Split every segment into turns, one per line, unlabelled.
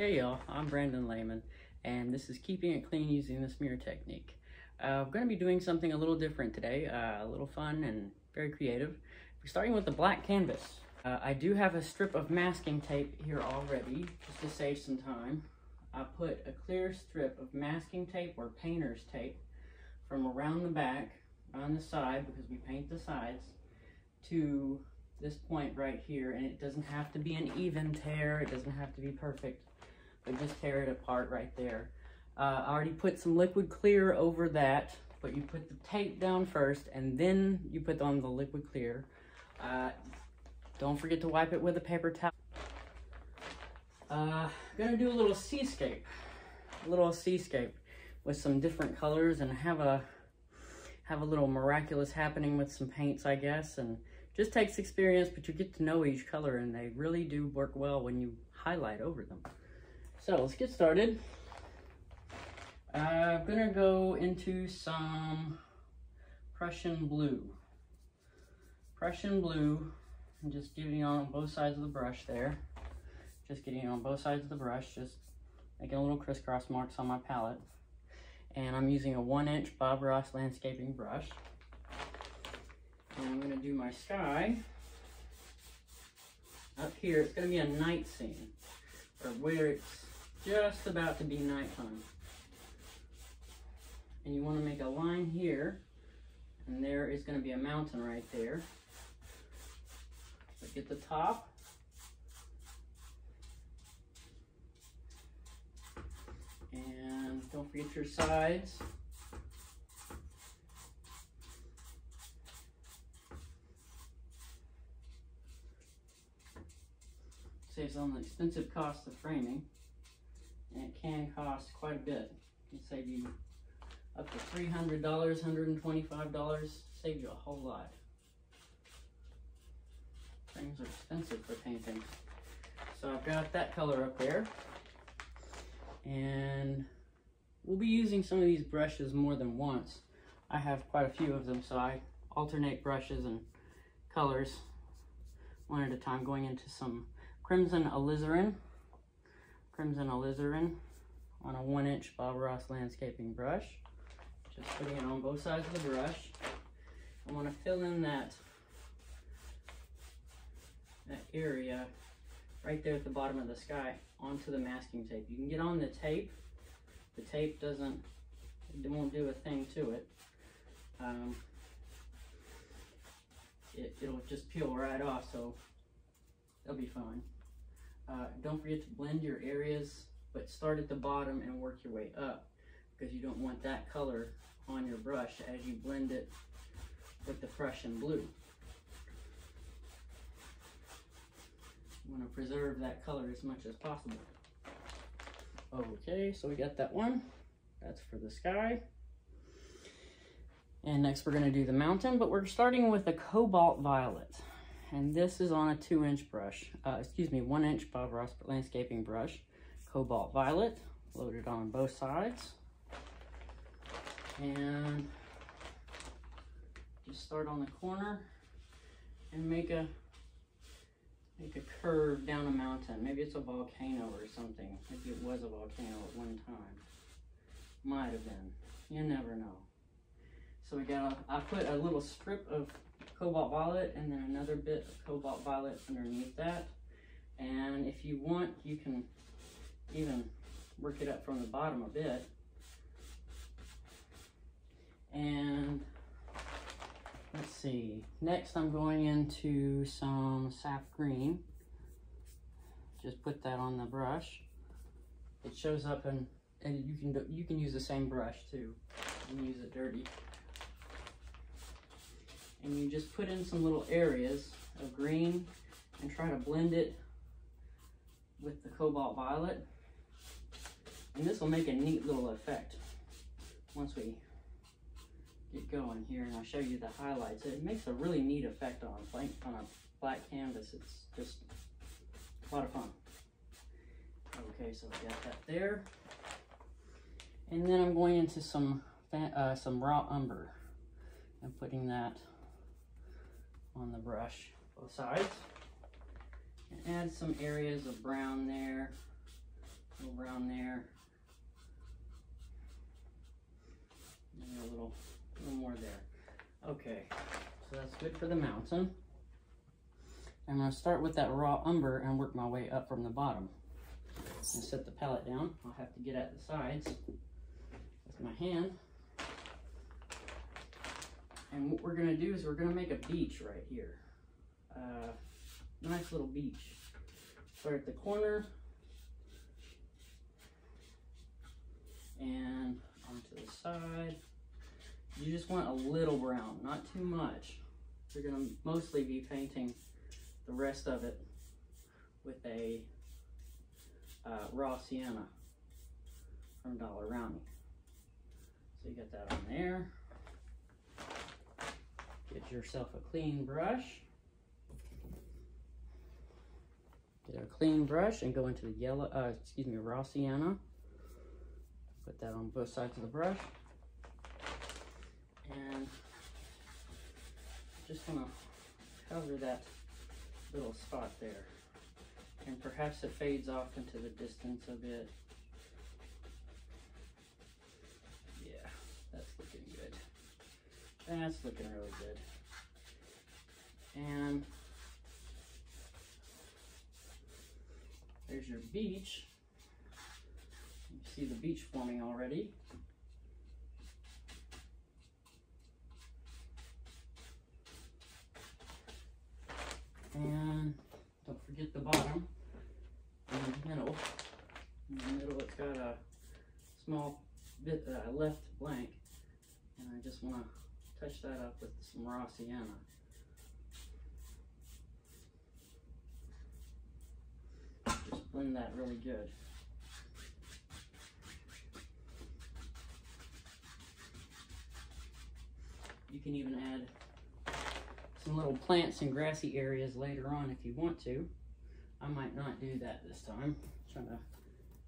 Hey y'all, I'm Brandon Lehman, and this is Keeping It Clean Using the Smear Technique. I'm going to be doing something a little different today, a little fun and very creative. We're starting with the black canvas. I do have a strip of masking tape here already, just to save some time. I put a clear strip of masking tape or painter's tape from around the back, on the side, because we paint the sides, to this point right here, and it doesn't have to be an even tear, it doesn't have to be perfect, but just tear it apart right there. I already put some liquid clear over that, but you put the tape down first and then you put on the liquid clear. Don't forget to wipe it with a paper towel. Gonna do a little seascape with some different colors and have a little miraculous happening with some paints, I guess, and just takes experience, but you get to know each color and they really do work well when you highlight over them. So let's get started. I'm gonna go into some Prussian blue. And just getting it on both sides of the brush there. Just getting it on both sides of the brush, just making a little crisscross marks on my palette. And I'm using a 1-inch Bob Ross landscaping brush. And I'm gonna do my sky. Up here, it's gonna be a night scene, or where it's just about to be nighttime. And you want to make a line here, and there is going to be a mountain right there. So get the top, and don't forget your sides. Saves on the expensive cost of framing. And it can cost quite a bit. It can save you up to $300, $125, save you a whole lot. Frames are expensive for painting. So I've got that color up there. And we'll be using some of these brushes more than once. I have quite a few of them, so I alternate brushes and colors one at a time, going into some Crimson Alizarin on a 1-inch Bob Ross landscaping brush. Just putting it on both sides of the brush. I want to fill in that area right there at the bottom of the sky onto the masking tape. You can get on the tape. The tape won't do a thing to it. It'll just peel right off, so it'll be fine. Don't forget to blend your areas, but start at the bottom and work your way up, because you don't want that color on your brush as you blend it with the Prussian blue. You want to preserve that color as much as possible. Okay, so we got that one. That's for the sky. And next we're going to do the mountain, but we're starting with a Cobalt Violet. And this is on a 2-inch brush, 1-inch Bob Ross landscaping brush. Cobalt Violet, loaded on both sides. And just start on the corner and make a curve down a mountain. Maybe it's a volcano or something. Maybe it was a volcano at one time. Might have been. You never know. So I put a little strip of Cobalt Violet and then another bit of Cobalt Violet underneath that. And if you want, you can even work it up from the bottom a bit. And let's see, next I'm going into some sap green. Just put that on the brush. It shows up, and you can use the same brush too. You can use it dirty. And you just put in some little areas of green and try to blend it with the Cobalt Violet. And this will make a neat little effect once we get going here, and I'll show you the highlights. It makes a really neat effect on a black canvas. It's just a lot of fun. Okay, so I got that there. And then I'm going into some raw umber and putting that on the brush, both sides. And add some areas of brown there, brown there. And a little more there. Okay, so that's good for the mountain. I'm going to start with that raw umber and work my way up from the bottom. And set the palette down. I'll have to get at the sides with my hand. And what we're going to do is we're going to make a beach right here. Nice little beach. Start at the corner and onto the side. You just want a little brown, not too much. You're going to mostly be painting the rest of it with a raw sienna from Daler-Rowney. So you got that on there. Get yourself a clean brush. Get a clean brush and go into the yellow, raw sienna. Put that on both sides of the brush. And just want to cover that little spot there. And perhaps it fades off into the distance a bit. Yeah, that's looking good. That's looking really good. And there's your beach. You see the beach forming already. And don't forget the bottom. In the middle. In the middle it's got a small bit that I left blank. And I just want to touch that up with some raw sienna. Just blend that really good. You can even add some little plants and grassy areas later on if you want to. I might not do that this time. I'm trying to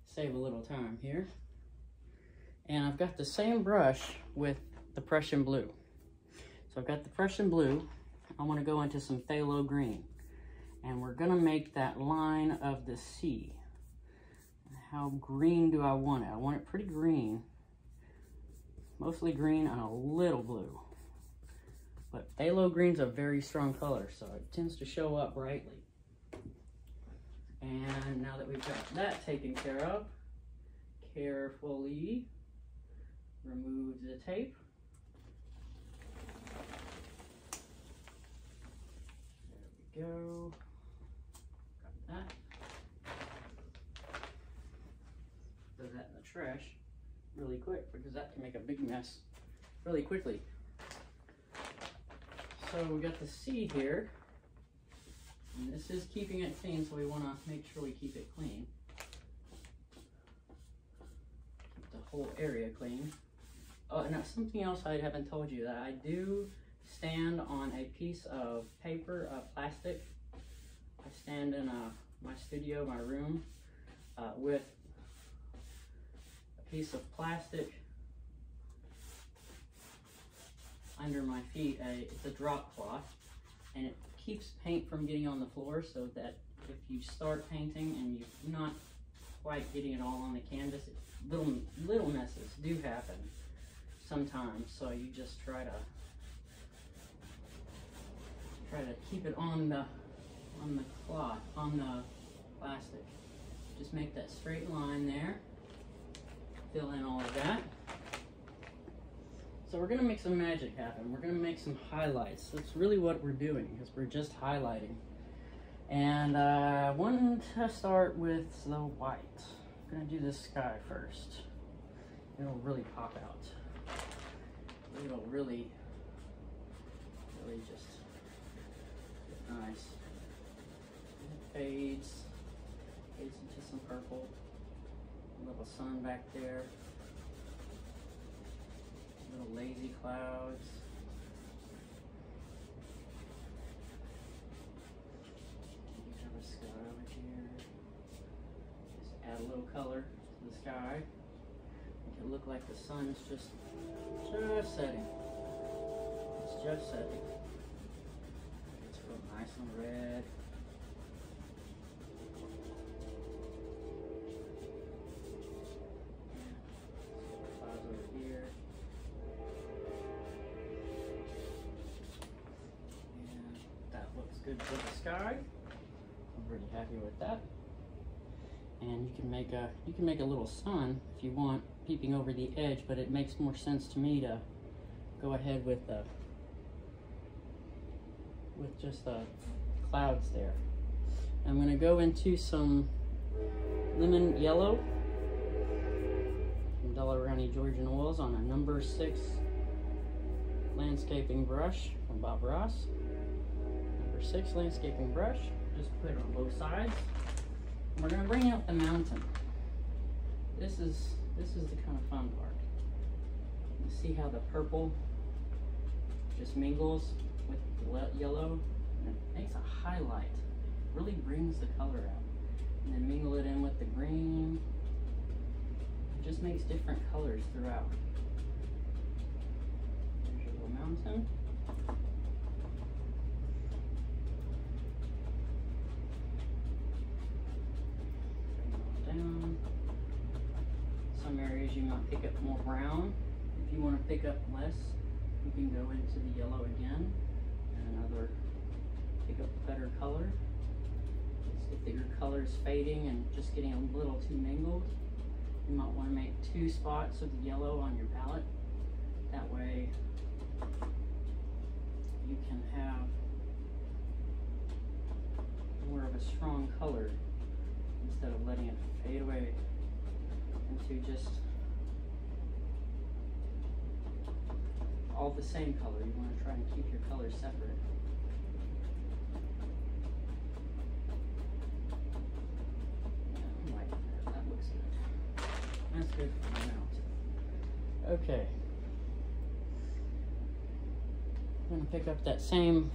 save a little time here. And I've got the same brush with the Prussian blue. So I've got the Prussian blue. I want to go into some phthalo green. And we're going to make that line of the sea. How green do I want it? I want it pretty green. Mostly green and a little blue. But phthalo green's a very strong color, so it tends to show up brightly. And now that we've got that taken care of, carefully remove the tape. There we go. Got that. Throw that in the trash really quick because that can make a big mess really quickly. So we got the sea here, and this is keeping it clean, so we want to make sure we keep it clean. Keep the whole area clean. Oh, and something else I haven't told you, that I do stand on a piece of paper, plastic. I stand in my studio, my room, with a piece of plastic under my feet. It's a drop cloth, and it keeps paint from getting on the floor, so that if you start painting and you're not quite getting it all on the canvas, little messes do happen sometimes. So you just try to keep it on the cloth, on the plastic. Just make that straight line there. Fill in all of that. So we're going to make some magic happen. We're going to make some highlights. That's really what we're doing, is we're just highlighting. And I want to start with the white. I'm going to do the sky first. It'll really pop out. It'll really just get nice. It fades into some purple. A little sun back there. Little lazy clouds. You have a sky over here. Just add a little color to the sky. Make it look like the sun's just setting. It's just setting. It's real nice and red. good for the sky. I'm pretty happy with that. And you can make a little sun if you want, peeping over the edge, but it makes more sense to me to go ahead with just the clouds there. I'm going to go into some lemon yellow from Daler-Rowney Georgian Oils on a number 6 landscaping brush from Bob Ross. Number 6 landscaping brush. Just put it on both sides. We're going to bring out the mountain. This is the kind of fun part. You see how the purple just mingles with the yellow, and it makes a highlight. Really brings the color out. And then mingle it in with the green. It just makes different colors throughout. There's your little mountain. Down. Some areas you might pick up more brown. If you want to pick up less, you can go into the yellow again, and another pick up better color. If your color is fading and just getting a little too mingled, you might want to make 2 spots of the yellow on your palette. That way you can have more of a strong color instead of letting it fade away into just all the same color. You want to try and keep your colors separate. Yeah, I like that. That looks good. That's good for my mount. Okay. I'm going to pick up that same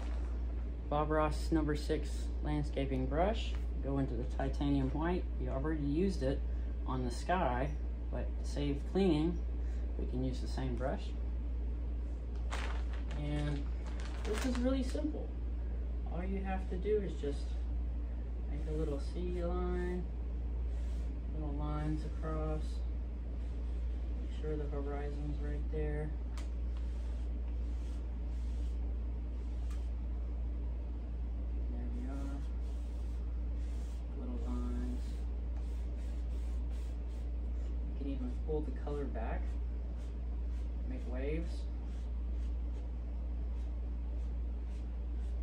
Bob Ross number 6 landscaping brush. Go into the titanium white. We already used it on the sky, but to save cleaning, we can use the same brush. And this is really simple. All you have to do is just make a little C line, little lines across, make sure the horizon's right there. Even pull the color back, make waves,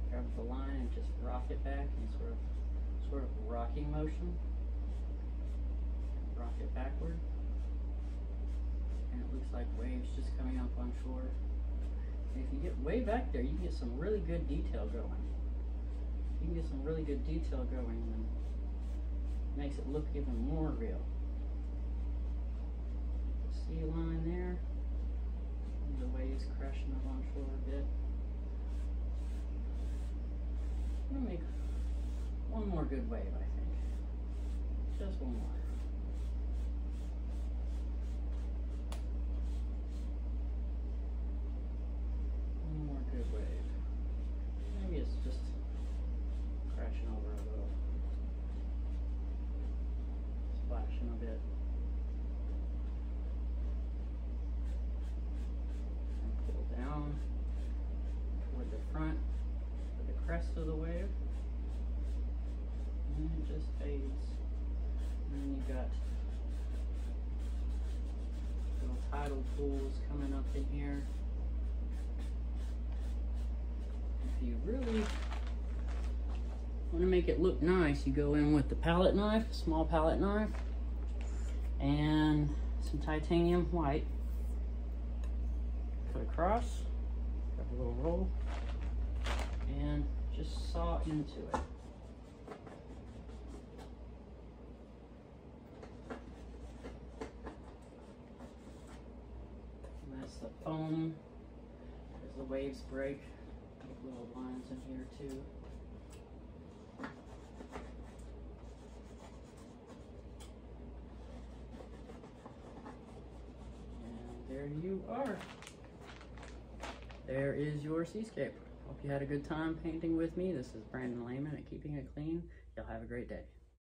grab the line and just rock it back in sort of rocking motion. Rock it backward, and it looks like waves just coming up on shore. And if you get way back there, you can get some really good detail going. You can get some really good detail going, and it makes it look even more real. See a line there, and the waves crashing up on shore a bit. I'm gonna make one more good wave, I think. Just one more. One more good wave. Maybe it's just crashing over a little, splashing a bit. Down toward the front of the crest of the wave, and it just fades. And then you got little tidal pools coming up in here. If you really want to make it look nice, you go in with the palette knife, small palette knife, and some titanium white. Put across, grab a little roll, and just saw into it. And that's the foam. As the waves break, make little lines in here too. And there you are. There is your seascape. Hope you had a good time painting with me. This is Brandon Lehman at Keeping It Clean. Y'all have a great day.